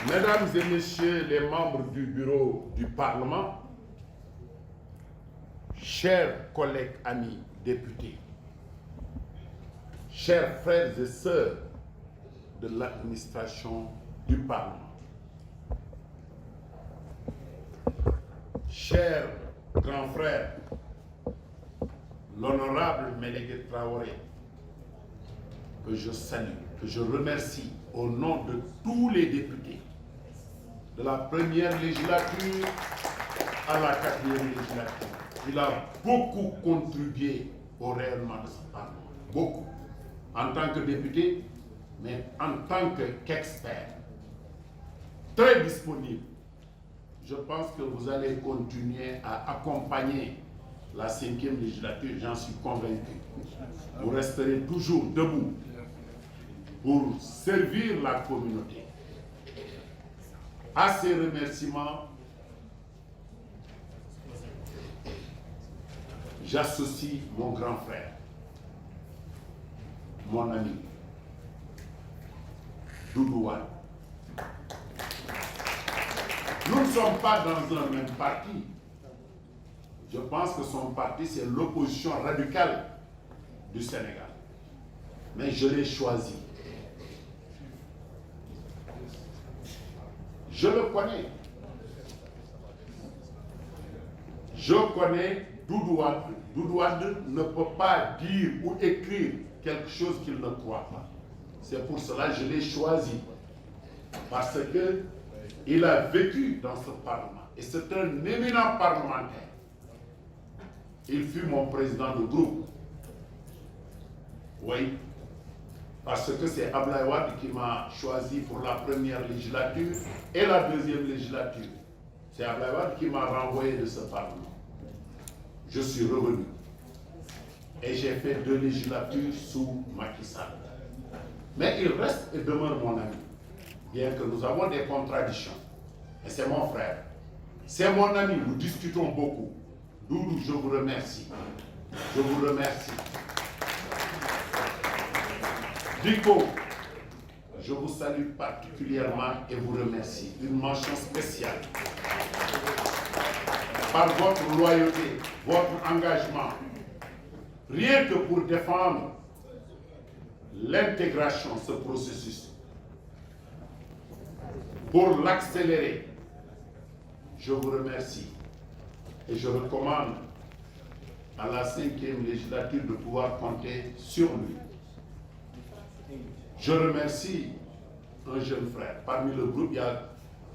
Mesdames et Messieurs les membres du bureau du Parlement, chers collègues, amis députés, chers frères et sœurs de l'administration du Parlement, chers grands frères, l'honorable Mélégué Traoré, que je salue, que je remercie au nom de tous les députés de la première législature à la quatrième législature. Il a beaucoup contribué au rayonnement de ce Parlement. Beaucoup. En tant que député, mais en tant qu'expert. Très disponible. Je pense que vous allez continuer à accompagner la 5e législature, j'en suis convaincu. Vous resterez toujours debout pour servir la communauté. À ces remerciements, j'associe mon grand frère, mon ami, Doudou Wade. Nous ne sommes pas dans un même parti. Je pense que son parti, c'est l'opposition radicale du Sénégal. Mais je l'ai choisi. Je le connais. Je connais Doudou Wade. Doudou Wade ne peut pas dire ou écrire quelque chose qu'il ne croit pas. C'est pour cela que je l'ai choisi. Parce qu'il a vécu dans ce Parlement. Et c'est un éminent parlementaire. Il fut mon président de groupe. Oui. Parce que c'est Abdoulaye Wade qui m'a choisi pour la première législature et la deuxième législature. C'est Abdoulaye Wade qui m'a renvoyé de ce Parlement. Je suis revenu. Et j'ai fait 2 législatures sous Macky Sall. Mais il reste et demeure mon ami. Bien que nous avons des contradictions. Et c'est mon frère. C'est mon ami, nous discutons beaucoup. Doudou, je vous remercie. Je vous remercie. Dico, je vous salue particulièrement et vous remercie. Une mention spéciale. Par votre loyauté, votre engagement, rien que pour défendre l'intégration, ce processus, pour l'accélérer, je vous remercie. Et je recommande à la 5e législature de pouvoir compter sur lui. Je remercie un jeune frère. Parmi le groupe,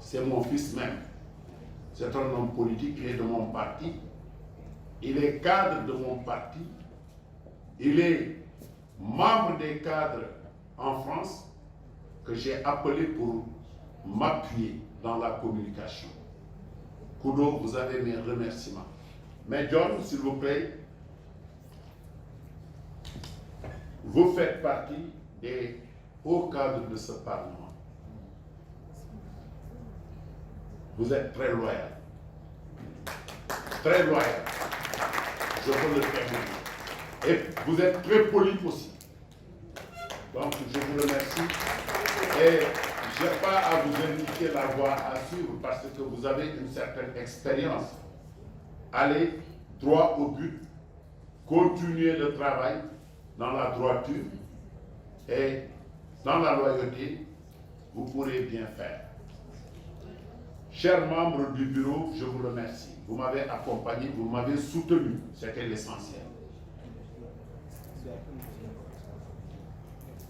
c'est mon fils même. C'est un homme politique, il est de mon parti. Il est cadre de mon parti. Il est membre des cadres en France que j'ai appelé pour m'appuyer dans la communication. Kudo, vous avez mes remerciements. Mais John, s'il vous plaît, vous faites partie des hauts cadres de ce Parlement. Vous êtes très loyal. Très loyal. Je peux le témoigner. Et vous êtes très poli aussi. Donc, je vous remercie. Et je n'ai pas à vous indiquer la voie à suivre parce que vous avez une certaine expérience. Allez droit au but, continuez le travail dans la droiture et dans la loyauté, vous pourrez bien faire. Chers membres du bureau, je vous remercie. Vous m'avez accompagné, vous m'avez soutenu, c'était l'essentiel.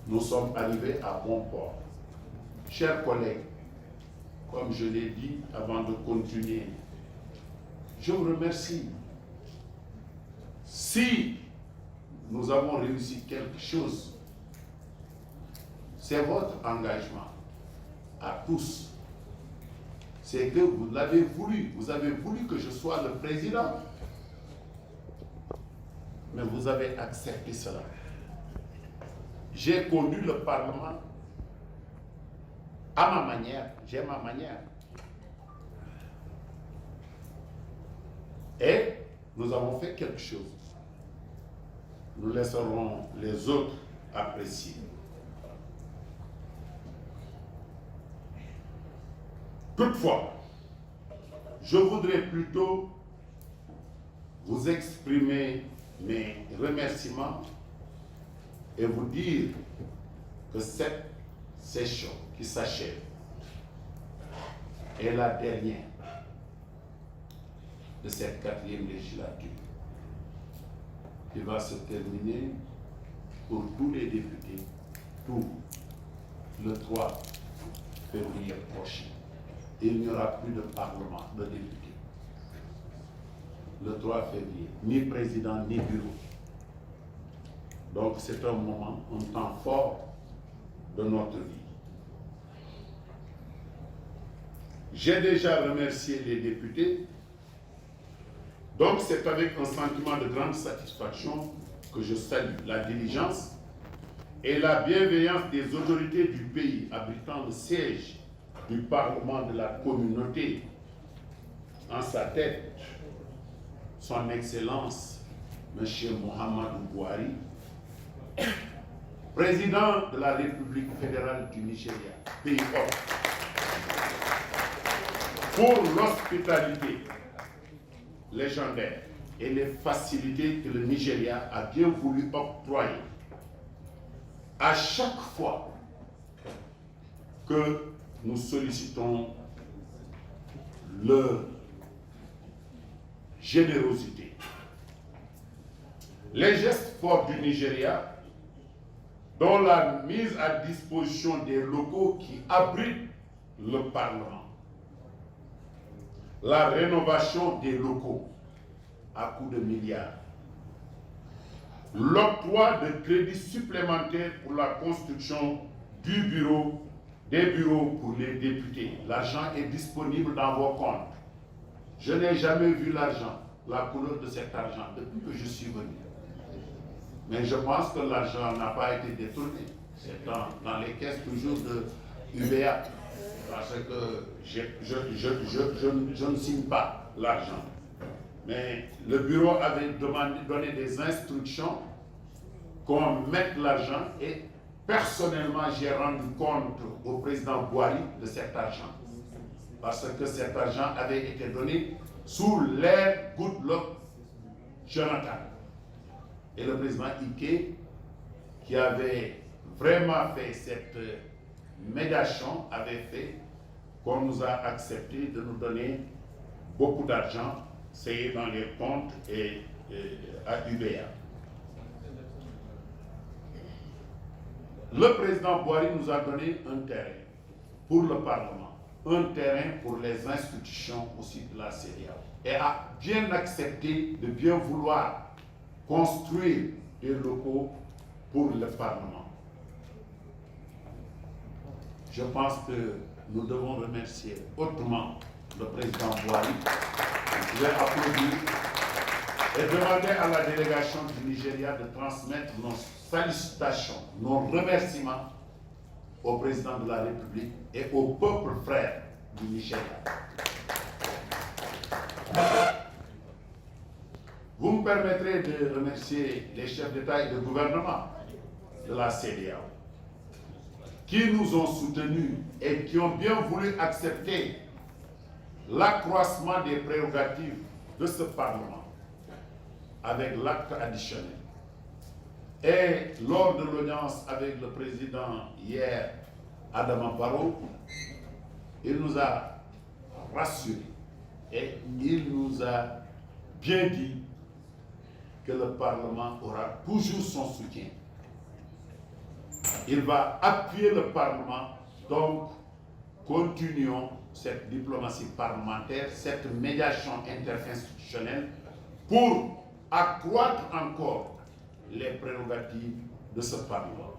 Nous sommes arrivés à bon port. Chers collègues, comme je l'ai dit avant de continuer, je vous remercie. Si nous avons réussi quelque chose, c'est votre engagement à tous. C'est que vous l'avez voulu. Vous avez voulu que je sois le président. Mais vous avez accepté cela. J'ai connu le Parlement à ma manière. J'ai ma manière. Et nous avons fait quelque chose. Nous laisserons les autres apprécier. Toutefois, je voudrais plutôt vous exprimer mes remerciements et vous dire que cette session qui s'achève est la dernière de cette 4e législature qui va se terminer pour tous les députés, le 3 février prochain. Il n'y aura plus de parlement, de députés. Le 3 février, ni président, ni bureau. Donc c'est un moment, un temps fort de notre vie. J'ai déjà remercié les députés. Donc c'est avec un sentiment de grande satisfaction que je salue la diligence et la bienveillance des autorités du pays abritant le siège du Parlement de la communauté, en sa tête, son Excellence, M. Muhammadu Buhari, président de la République fédérale du Nigeria, pays hôte, pour l'hospitalité légendaire et les facilités que le Nigeria a bien voulu octroyer à chaque fois que nous sollicitons leur générosité. Les gestes forts du Nigeria, dont la mise à disposition des locaux qui abritent le Parlement, la rénovation des locaux à coût de milliards, l'octroi de crédits supplémentaires pour la construction des bureaux pour les députés. L'argent est disponible dans vos comptes. Je n'ai jamais vu l'argent, la couleur de cet argent, depuis que je suis venu. Mais je pense que l'argent n'a pas été détourné. C'est dans les caisses toujours de UBA. Parce que je ne signe pas l'argent. Mais le bureau avait donné des instructions qu'on mette l'argent et personnellement j'ai rendu compte au président Buhari de cet argent. Parce que cet argent avait été donné sous l'ère Goodluck Jonathan. Et le président Ike, qui avait vraiment fait cette médiation, avait fait qu'on nous a accepté de nous donner beaucoup d'argent, c'est dans les comptes et à UBA. Le président Buhari nous a donné un terrain pour le Parlement, un terrain pour les institutions aussi de la CEDEAO, et a bien accepté de bien vouloir construire des locaux pour le Parlement. Je pense que nous devons remercier hautement le président Buhari. Je vais applaudir et demander à la délégation du Nigeria de transmettre nos salutations, nos remerciements au président de la République et au peuple frère du Nigeria. Vous me permettrez de remercier les chefs d'État et de gouvernement de la CEDEAO qui nous ont soutenus et qui ont bien voulu accepter l'accroissement des prérogatives de ce Parlement avec l'acte additionnel. Et lors de l'audience avec le président hier, Adama Barrow, il nous a rassurés et il nous a bien dit que le Parlement aura toujours son soutien. Il va appuyer le Parlement, donc continuons cette diplomatie parlementaire, cette médiation interinstitutionnelle pour accroître encore les prérogatives de ce Parlement.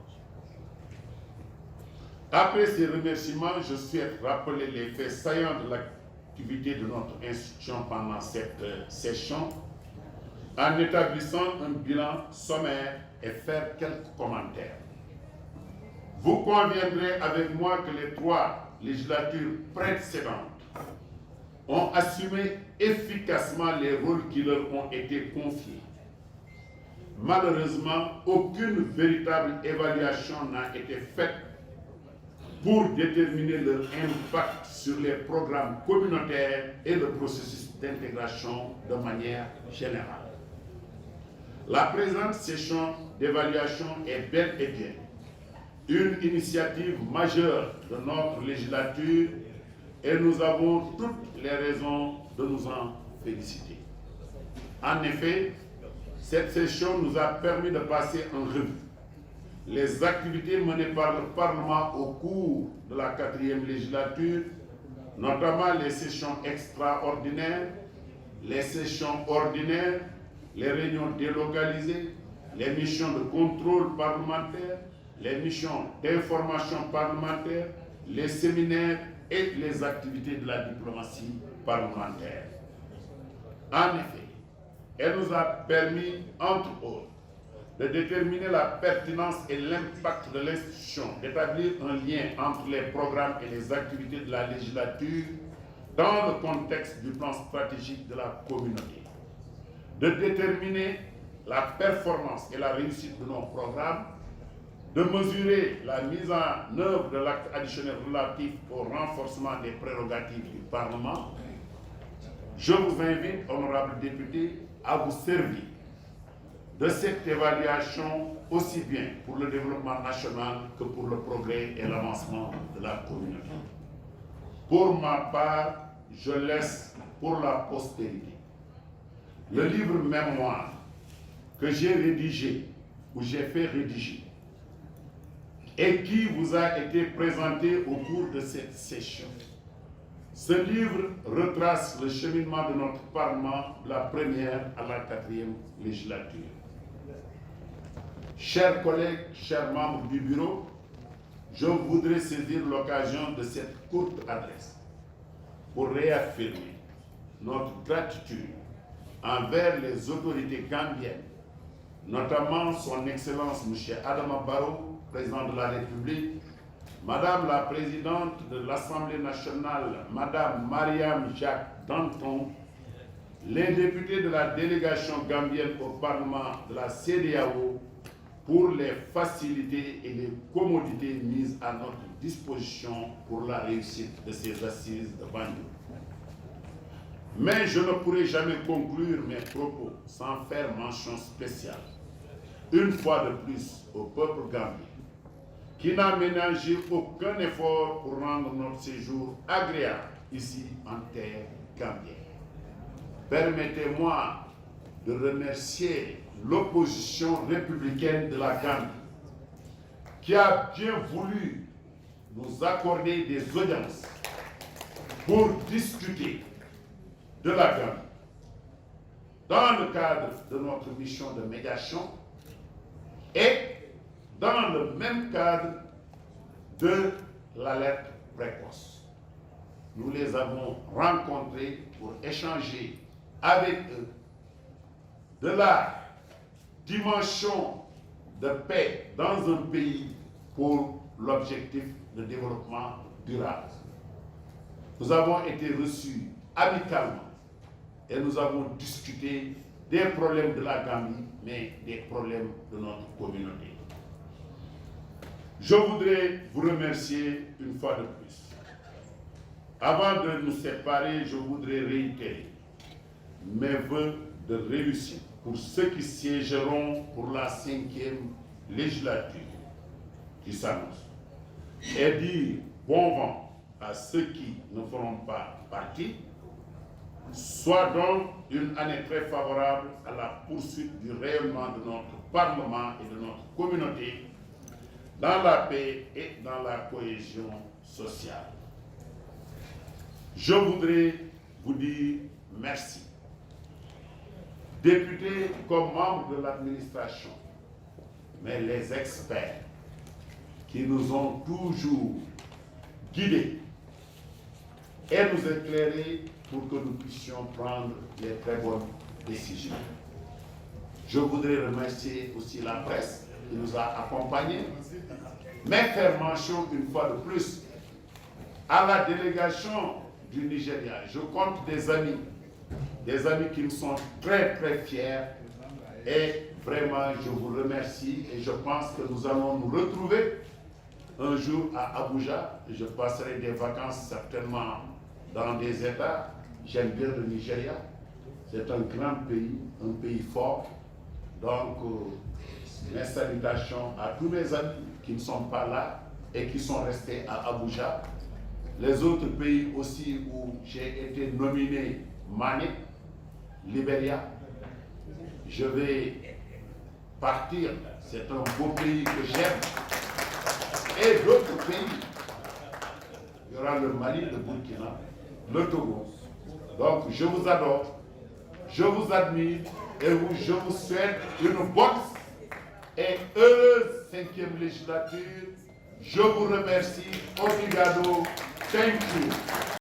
Après ces remerciements, je souhaite rappeler les faits saillants de l'activité de notre institution pendant cette session en établissant un bilan sommaire et faire quelques commentaires. Vous conviendrez avec moi que les 3 législatures précédentes ont assumé efficacement les rôles qui leur ont été confiés. Malheureusement, aucune véritable évaluation n'a été faite pour déterminer leur impact sur les programmes communautaires et le processus d'intégration de manière générale. La présente session d'évaluation est bel et bien une initiative majeure de notre législature et nous avons toutes les raisons de nous en féliciter. En effet, cette session nous a permis de passer en revue les activités menées par le Parlement au cours de la 4e législature, notamment les sessions extraordinaires, les sessions ordinaires, les réunions délocalisées, les missions de contrôle parlementaire, les missions d'information parlementaire, les séminaires et les activités de la diplomatie parlementaire. En effet, elle nous a permis, entre autres, de déterminer la pertinence et l'impact de l'institution, d'établir un lien entre les programmes et les activités de la législature dans le contexte du plan stratégique de la communauté, de déterminer la performance et la réussite de nos programmes, de mesurer la mise en œuvre de l'acte additionnel relatif au renforcement des prérogatives du Parlement. Je vous invite, honorables députés, à vous servir de cette évaluation aussi bien pour le développement national que pour le progrès et l'avancement de la communauté. Pour ma part, je laisse pour la postérité le livre mémoire que j'ai rédigé ou j'ai fait rédiger et qui vous a été présenté au cours de cette session. Ce livre retrace le cheminement de notre Parlement de la première à la 4e législature. Chers collègues, chers membres du bureau, je voudrais saisir l'occasion de cette courte adresse pour réaffirmer notre gratitude envers les autorités gambiennes, notamment son Excellence M. Adama Barrow, président de la République, Madame la Présidente de l'Assemblée nationale, Madame Mariam Jacques Danton, les députés de la délégation gambienne au Parlement de la CEDEAO pour les facilités et les commodités mises à notre disposition pour la réussite de ces assises de Banjul. Mais je ne pourrai jamais conclure mes propos sans faire mention spéciale, une fois de plus, au peuple gambien, qui n'a ménagé aucun effort pour rendre notre séjour agréable ici en terre gambienne. Permettez-moi de remercier l'opposition républicaine de la Gambie, qui a bien voulu nous accorder des audiences pour discuter de la Gambie dans le cadre de notre mission de médiation et dans le même cadre de l'alerte précoce. Nous les avons rencontrés pour échanger avec eux de la dimension de paix dans un pays pour l'objectif de développement durable. Nous avons été reçus amicalement et nous avons discuté des problèmes de la Gambie, mais des problèmes de notre communauté. Je voudrais vous remercier une fois de plus. Avant de nous séparer, je voudrais réitérer mes vœux de réussite pour ceux qui siégeront pour la 5e législature qui s'annonce et dire bon vent à ceux qui ne feront pas partie, soit donc une année très favorable à la poursuite du rayonnement de notre Parlement et de notre communauté dans la paix et dans la cohésion sociale. Je voudrais vous dire merci. Députés comme membres de l'administration, mais les experts qui nous ont toujours guidés et nous éclairer pour que nous puissions prendre les très bonnes décisions. Je voudrais remercier aussi la presse qui nous a accompagnés, mais faire mention une fois de plus à la délégation du Nigeria. Je compte des amis qui me sont très très fiers et vraiment je vous remercie et je pense que nous allons nous retrouver un jour à Abuja. Je passerai des vacances certainement dans des États. J'aime bien le Nigeria. C'est un grand pays, un pays fort. Donc, mes salutations à tous mes amis qui ne sont pas là et qui sont restés à Abuja. Les autres pays aussi où j'ai été nominé, Mali, Libéria. Je vais partir, c'est un beau pays que j'aime. Et d'autres pays, il y aura le Mali, le Burkina, le Togo. Donc je vous adore, je vous admire et je vous souhaite une bonne et heureuse 5e législature. Je vous remercie. Obrigado. Thank you.